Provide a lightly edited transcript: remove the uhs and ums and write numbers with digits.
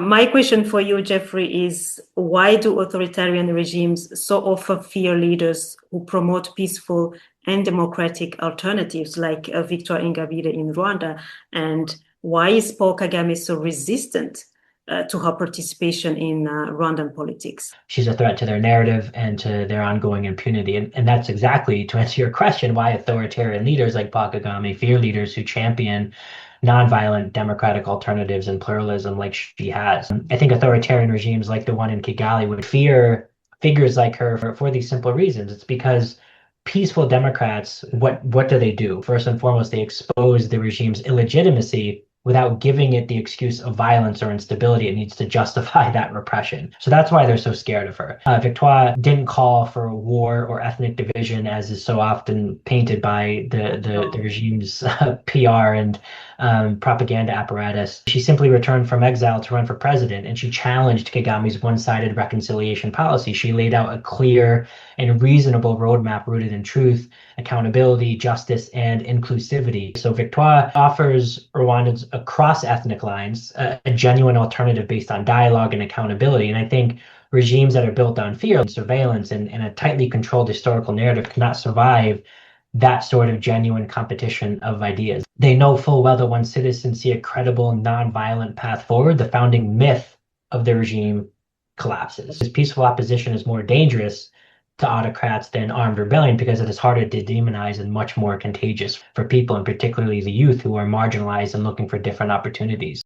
My question for you, Jeffrey, is why do authoritarian regimes so often fear leaders who promote peaceful and democratic alternatives like Victoire Ingabire in Rwanda? And why is Paul Kagame so resistant to her participation in Rwandan politics? She's a threat to their narrative and to their ongoing impunity. And that's exactly, to answer your question, why authoritarian leaders like Paul Kagame fear leaders who champion nonviolent democratic alternatives and pluralism like she has. I think authoritarian regimes like the one in Kigali would fear figures like her for these simple reasons. It's because peaceful Democrats, what do they do? First and foremost, they expose the regime's illegitimacy without giving it the excuse of violence or instability. It needs to justify that repression. So that's why they're so scared of her. Victoire didn't call for war or ethnic division, as is so often painted by the regime's PR and propaganda apparatus. She simply returned from exile to run for president, and she challenged Kagame's one-sided reconciliation policy. She laid out a clear and reasonable roadmap rooted in truth, accountability, justice, and inclusivity. So Victoire offers Rwandans across ethnic lines a genuine alternative based on dialogue and accountability. And I think regimes that are built on fear and surveillance and a tightly controlled historical narrative cannot survive that sort of genuine competition of ideas. They know full well that when citizens see a credible, nonviolent path forward, the founding myth of the regime collapses. This peaceful opposition is more dangerous to autocrats than armed rebellion because it is harder to demonize and much more contagious for people, and particularly the youth who are marginalized and looking for different opportunities.